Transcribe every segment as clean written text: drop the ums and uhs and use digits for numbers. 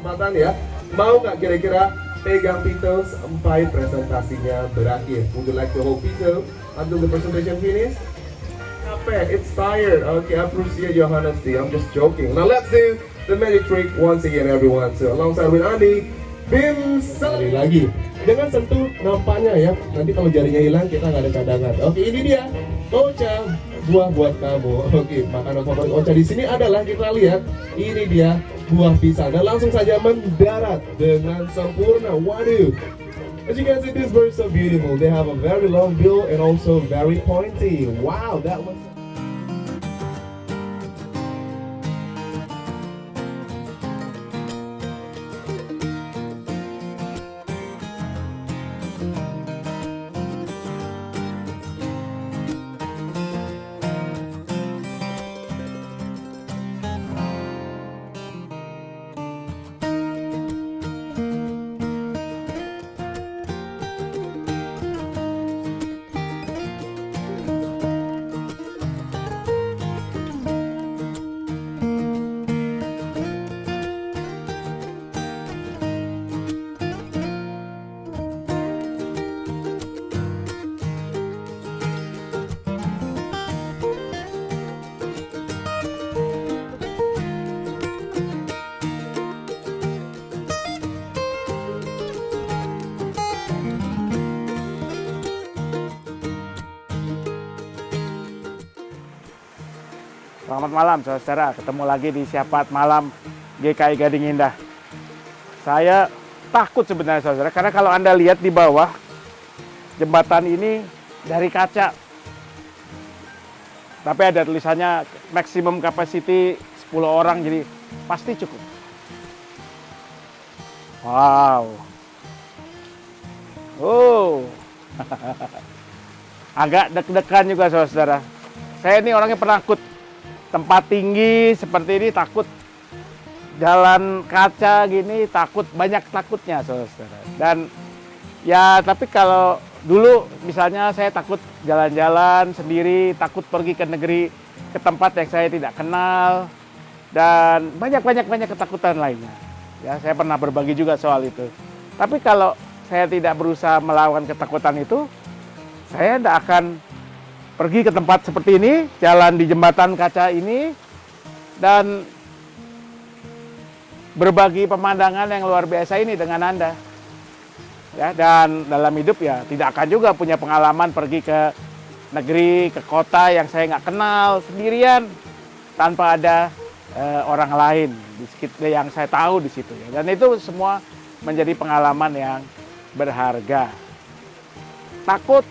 kesempatan ya. Mau nggak kira-kira pegang Vito sampai presentasinya berakhir? Would you like to hold Vito until the presentation finish? Capek, it's tired. Okay, I appreciate your honesty. I'm just joking. Now let's do the magic trick once again, everyone. So alongside with Andy, Bim sekali lagi. Dengan sentuh nampaknya ya. Nanti kalau jarinya hilang kita nggak ada cadangan. Oke, ini dia. Ocha, buah buat kamu. Oke, makanan favorit Ocha di sini adalah kita lihat. Ini dia buah pisang dan langsung saja mendarat dengan sempurna. Waduh. As you can see, these birds so beautiful. They have a very long bill and also very pointy. Wow, that was. Selamat malam saudara, ketemu lagi di Syafaat Malam GKI Gading Indah. Saya takut sebenarnya saudara, karena kalau Anda lihat di bawah jembatan ini dari kaca. Tapi ada tulisannya maximum capacity 10 orang, jadi pasti cukup. Wow. Oh. Agak deg-degan juga saudara. Saya ini orangnya penakut. Tempat tinggi seperti ini takut, jalan kaca gini takut, banyak takutnya saudara. Dan ya tapi kalau dulu misalnya saya takut jalan-jalan sendiri, takut pergi ke negeri, ke tempat yang saya tidak kenal, dan banyak ketakutan lainnya. Ya, saya pernah berbagi juga soal itu. Tapi kalau saya tidak berusaha melawan ketakutan itu, saya tidak akan pergi ke tempat seperti ini, jalan di jembatan kaca ini, dan berbagi pemandangan yang luar biasa ini dengan Anda. Ya, dan dalam hidup ya tidak akan juga punya pengalaman pergi ke negeri, ke kota yang saya nggak kenal sendirian, tanpa ada orang lain di sekitar yang saya tahu di situ. Ya. Dan itu semua menjadi pengalaman yang berharga. Takut.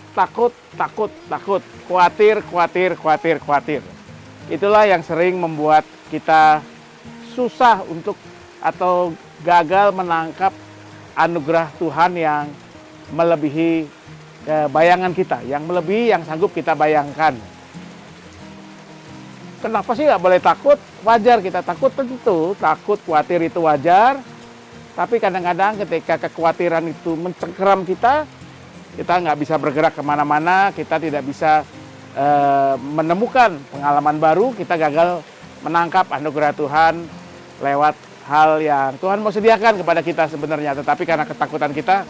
Khawatir. Itulah yang sering membuat kita susah untuk atau gagal menangkap anugerah Tuhan yang melebihi bayangan kita, yang melebihi yang sanggup kita bayangkan. Kenapa sih nggak boleh takut? Wajar kita takut, tentu takut, khawatir itu wajar. Tapi kadang-kadang ketika kekhawatiran itu mencengkeram kita nggak bisa bergerak kemana-mana, kita tidak bisa menemukan pengalaman baru, kita gagal menangkap anugerah Tuhan lewat hal yang Tuhan mau sediakan kepada kita sebenarnya. Tetapi karena ketakutan kita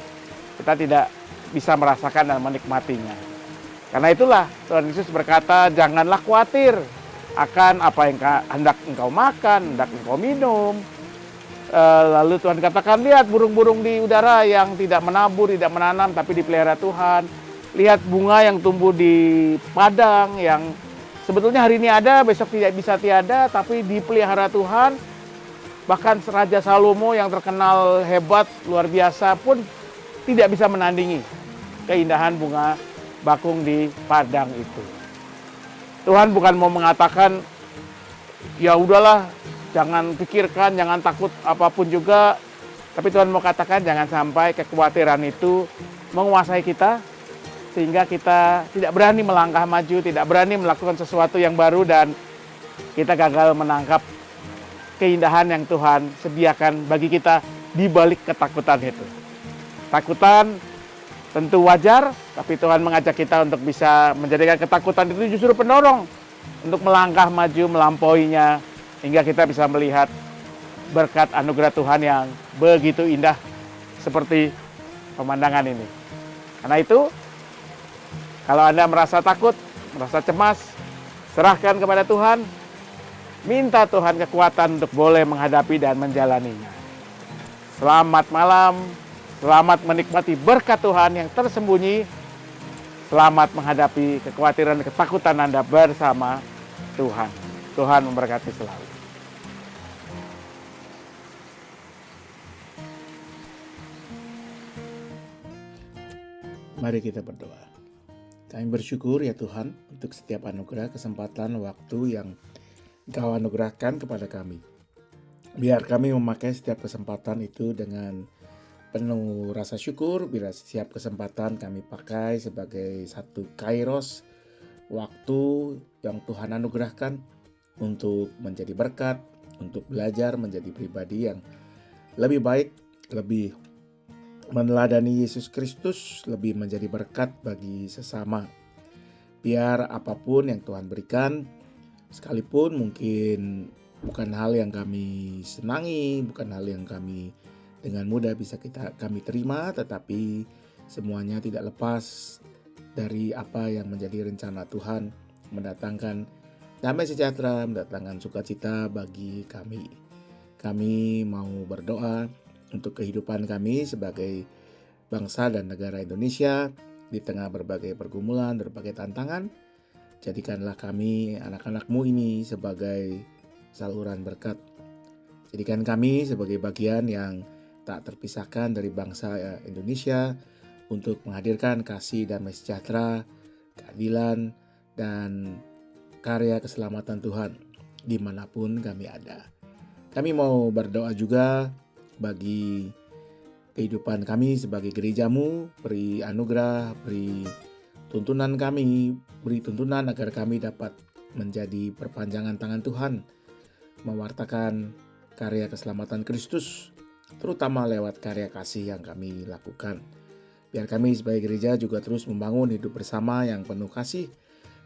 tidak bisa merasakan dan menikmatinya. Karena itulah Tuhan Yesus berkata, janganlah khawatir akan apa yang hendak engkau makan, hendak engkau minum. Lalu Tuhan katakan, lihat burung-burung di udara yang tidak menabur, tidak menanam, tapi dipelihara Tuhan. Lihat bunga yang tumbuh di padang, yang sebetulnya hari ini ada, besok tidak bisa tiada, tapi dipelihara Tuhan. Bahkan Raja Salomo yang terkenal hebat, luar biasa pun tidak bisa menandingi keindahan bunga bakung di padang itu. Tuhan bukan mau mengatakan, ya udahlah, jangan pikirkan, jangan takut apapun juga. Tapi Tuhan mau katakan jangan sampai kekhawatiran itu menguasai kita, sehingga kita tidak berani melangkah maju, tidak berani melakukan sesuatu yang baru, dan kita gagal menangkap keindahan yang Tuhan sediakan bagi kita di balik ketakutan itu. Takutan tentu wajar, tapi Tuhan mengajak kita untuk bisa menjadikan ketakutan itu justru pendorong untuk melangkah maju, melampauinya, hingga kita bisa melihat berkat anugerah Tuhan yang begitu indah seperti pemandangan ini. Karena itu, kalau Anda merasa takut, merasa cemas, serahkan kepada Tuhan, minta Tuhan kekuatan untuk boleh menghadapi dan menjalaninya. Selamat malam, selamat menikmati berkat Tuhan yang tersembunyi. Selamat menghadapi kekhawatiran dan ketakutan Anda bersama Tuhan. Tuhan memberkati selalu. Mari kita berdoa. Kami bersyukur ya Tuhan untuk setiap anugerah, kesempatan, waktu yang Engkau anugerahkan kepada kami. Biar kami memakai setiap kesempatan itu dengan penuh rasa syukur. Biar setiap kesempatan kami pakai sebagai satu kairos, waktu yang Tuhan anugerahkan untuk menjadi berkat, untuk belajar menjadi pribadi yang lebih baik, lebih meneladani Yesus Kristus, lebih menjadi berkat bagi sesama. Biar apapun yang Tuhan berikan, sekalipun mungkin bukan hal yang kami senangi, bukan hal yang kami dengan mudah bisa kami terima, tetapi semuanya tidak lepas dari apa yang menjadi rencana Tuhan, mendatangkan damai sejahtera, mendatangkan sukacita bagi kami. Kami mau berdoa untuk kehidupan kami sebagai bangsa dan negara Indonesia di tengah berbagai pergumulan, berbagai tantangan. Jadikanlah kami, anak-anak-Mu ini, sebagai saluran berkat. Jadikan kami sebagai bagian yang tak terpisahkan dari bangsa Indonesia untuk menghadirkan kasih, damai sejahtera, keadilan, dan karya keselamatan Tuhan dimanapun kami ada. Kami mau berdoa juga bagi kehidupan kami sebagai gereja-Mu. Beri anugerah, beri tuntunan kami, beri tuntunan agar kami dapat menjadi perpanjangan tangan Tuhan, mewartakan karya keselamatan Kristus, terutama lewat karya kasih yang kami lakukan. Biar kami sebagai gereja juga terus membangun hidup bersama yang penuh kasih,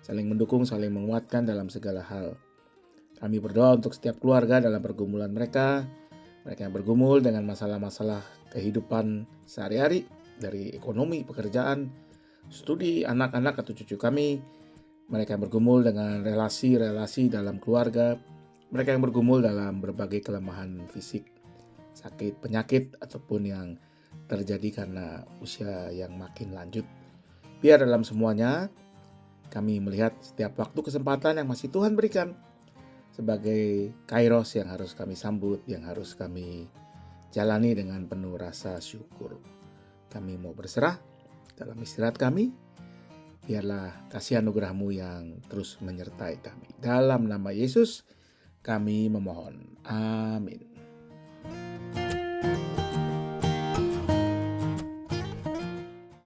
saling mendukung, saling menguatkan dalam segala hal. Kami berdoa untuk setiap keluarga dalam pergumulan mereka yang bergumul dengan masalah-masalah kehidupan sehari-hari, dari ekonomi, pekerjaan, studi, anak-anak atau cucu kami, mereka yang bergumul dengan relasi-relasi dalam keluarga, mereka yang bergumul dalam berbagai kelemahan fisik, sakit, penyakit, ataupun yang terjadi karena usia yang makin lanjut. Biar dalam semuanya kami melihat setiap waktu kesempatan yang masih Tuhan berikan sebagai kairos yang harus kami sambut, yang harus kami jalani dengan penuh rasa syukur. Kami mau berserah dalam istirahat kami. Biarlah kasih anugerah-Mu yang terus menyertai kami. Dalam nama Yesus kami memohon. Amin.